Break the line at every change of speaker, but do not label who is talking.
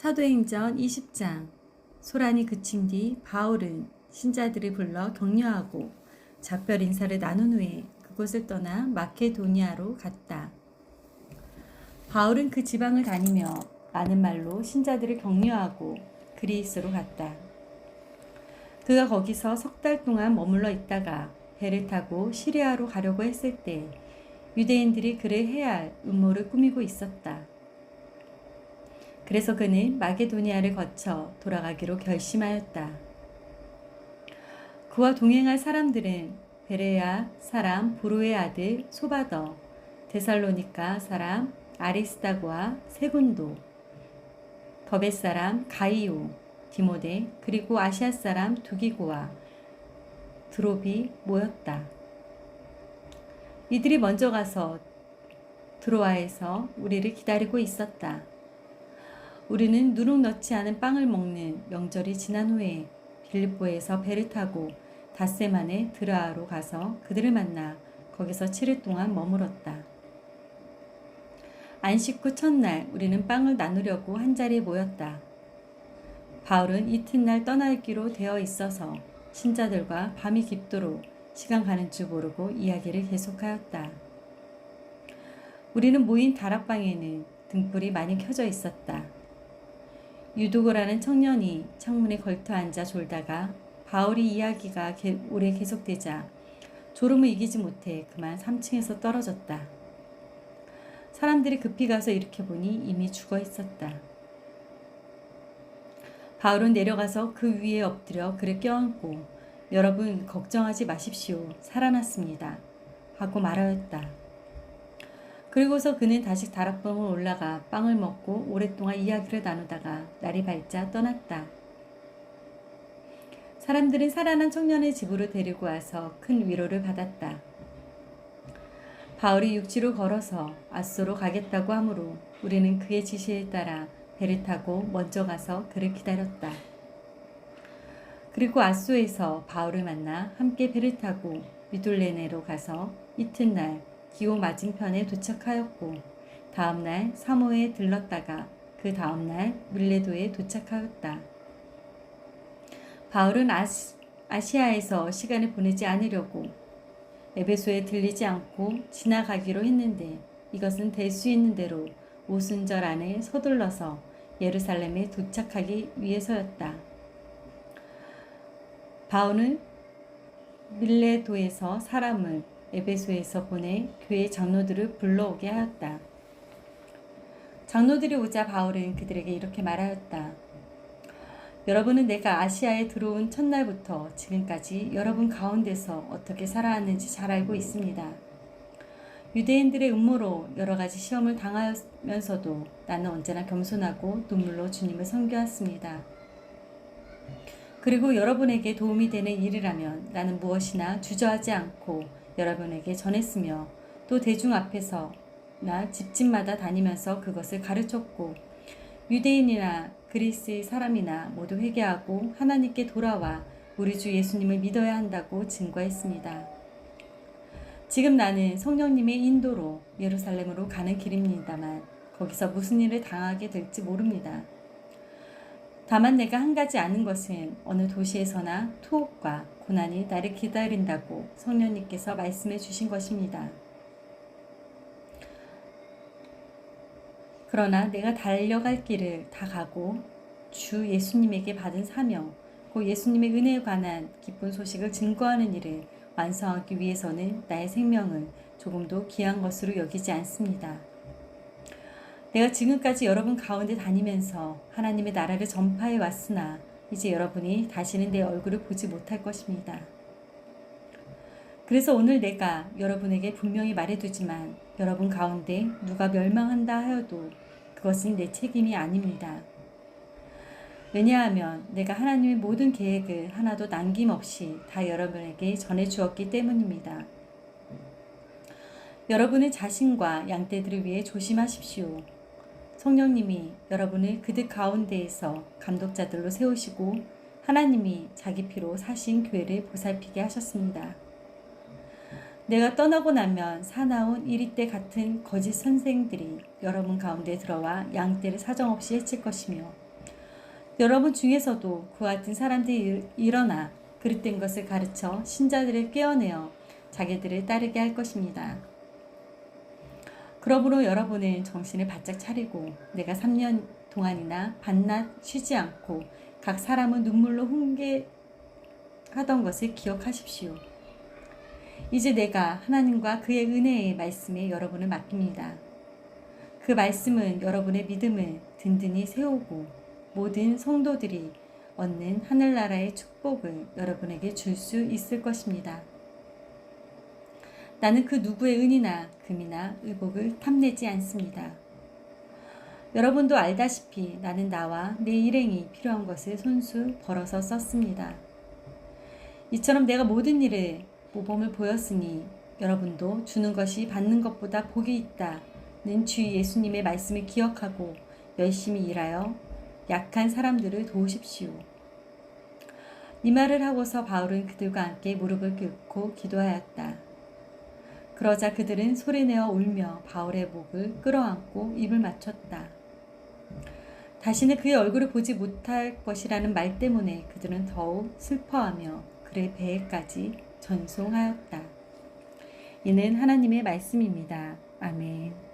사도행전 20장. 소란이 그친 뒤 바울은 신자들을 불러 격려하고 작별 인사를 나눈 후에 그곳을 떠나 마케도니아로 갔다. 바울은 그 지방을 다니며 많은 말로 신자들을 격려하고 그리스로 갔다. 그가 거기서 석 달 동안 머물러 있다가 배를 타고 시리아로 가려고 했을 때 유대인들이 그를 해야 할 음모를 꾸미고 있었다. 그래서 그는 마게도니아를 거쳐 돌아가기로 결심하였다. 그와 동행할 사람들은 베레아 사람 보로의 아들 소바더, 데살로니가 사람 아리스다고와 세군도, 더베 사람 가이오, 디모데, 그리고 아시아 사람 두기고와 드롭이 모였다. 이들이 먼저 가서 드로아에서 우리를 기다리고 있었다. 우리는 누룩 넣지 않은 빵을 먹는 명절이 지난 후에 빌립보에서 배를 타고 닷새만에 드라아로 가서 그들을 만나 거기서 7일 동안 머물었다. 안식 후 첫날 우리는 빵을 나누려고 한자리에 모였다. 바울은 이튿날 떠나기로 되어 있어서 신자들과 밤이 깊도록 시간 가는 줄 모르고 이야기를 계속하였다. 우리는 모인 다락방에는 등불이 많이 켜져 있었다. 유두고라는 청년이 창문에 걸터 앉아 졸다가 바울이 이야기가 오래 계속되자 졸음을 이기지 못해 그만 3층에서 떨어졌다. 사람들이 급히 가서 일으켜보니 이미 죽어 있었다. 바울은 내려가서 그 위에 엎드려 그를 껴안고 여러분 걱정하지 마십시오. 살아났습니다. 하고 말하였다. 그리고서 그는 다시 다락방으로 올라가 빵을 먹고 오랫동안 이야기를 나누다가 날이 밝자 떠났다. 사람들은 살아난 청년의 집으로 데리고 와서 큰 위로를 받았다. 바울이 육지로 걸어서 아소로 가겠다고 하므로 우리는 그의 지시에 따라 배를 타고 먼저 가서 그를 기다렸다. 그리고 아소에서 바울을 만나 함께 배를 타고 미둘레네로 가서 이튿날 기호 맞은편에 도착하였고 다음날 사모에 들렀다가 그 다음날 밀레도에 도착하였다. 바울은 아시아에서 시간을 보내지 않으려고 에베소에 들리지 않고 지나가기로 했는데 이것은 될 수 있는 대로 오순절 안에 서둘러서 예루살렘에 도착하기 위해서였다. 바울은 밀레도에서 사람을 에베소에서 보내 교회 장로들을 불러오게 하였다. 장로들이 오자 바울은 그들에게 이렇게 말하였다. 여러분은 내가 아시아에 들어온 첫날부터 지금까지 여러분 가운데서 어떻게 살아왔는지 잘 알고 있습니다. 유대인들의 음모로 여러 가지 시험을 당하면서도 나는 언제나 겸손하고 눈물로 주님을 섬겨왔습니다. 그리고 여러분에게 도움이 되는 일이라면 나는 무엇이나 주저하지 않고 여러분에게 전했으며 또 대중 앞에서나 집집마다 다니면서 그것을 가르쳤고 유대인이나 그리스의 사람이나 모두 회개하고 하나님께 돌아와 우리 주 예수님을 믿어야 한다고 증거했습니다. 지금 나는 성령님의 인도로 예루살렘으로 가는 길입니다만 거기서 무슨 일을 당하게 될지 모릅니다. 다만 내가 한 가지 아는 것은 어느 도시에서나 투옥과 고난이 나를 기다린다고 성령님께서 말씀해 주신 것입니다. 그러나 내가 달려갈 길을 다 가고 주 예수님에게 받은 사명, 곧 예수님의 은혜에 관한 기쁜 소식을 증거하는 일을 완성하기 위해서는 나의 생명을 조금도 귀한 것으로 여기지 않습니다. 내가 지금까지 여러분 가운데 다니면서 하나님의 나라를 전파해 왔으나 이제 여러분이 다시는 내 얼굴을 보지 못할 것입니다. 그래서 오늘 내가 여러분에게 분명히 말해두지만 여러분 가운데 누가 멸망한다 하여도 그것은 내 책임이 아닙니다. 왜냐하면 내가 하나님의 모든 계획을 하나도 남김없이 다 여러분에게 전해주었기 때문입니다. 여러분의 자신과 양떼들을 위해 조심하십시오. 성령님이 여러분을 그들 가운데에서 감독자들로 세우시고 하나님이 자기 피로 사신 교회를 보살피게 하셨습니다. 내가 떠나고 나면 사나운 이리떼 같은 거짓 선생들이 여러분 가운데 들어와 양떼를 사정없이 해칠 것이며 여러분 중에서도 그와 같은 사람들이 일어나 그릇된 것을 가르쳐 신자들을 깨어내어 자기들을 따르게 할 것입니다. 그러므로 여러분은 정신을 바짝 차리고 내가 3년 동안이나 밤낮 쉬지 않고 각 사람은 눈물로 훈계하던 것을 기억하십시오. 이제 내가 하나님과 그의 은혜의 말씀에 여러분을 맡깁니다. 그 말씀은 여러분의 믿음을 든든히 세우고 모든 성도들이 얻는 하늘나라의 축복을 여러분에게 줄 수 있을 것입니다. 나는 그 누구의 은이나 금이나 의복을 탐내지 않습니다. 여러분도 알다시피 나는 나와 내 일행이 필요한 것을 손수 벌어서 썼습니다. 이처럼 내가 모든 일을 모범을 보였으니 여러분도 주는 것이 받는 것보다 복이 있다는 주 예수님의 말씀을 기억하고 열심히 일하여 약한 사람들을 도우십시오. 이 말을 하고서 바울은 그들과 함께 무릎을 꿇고 기도하였다. 그러자 그들은 소리내어 울며 바울의 목을 끌어안고 입을 맞췄다. 다시는 그의 얼굴을 보지 못할 것이라는 말 때문에 그들은 더욱 슬퍼하며 그의 배에까지 전송하였다. 이는 하나님의 말씀입니다. 아멘.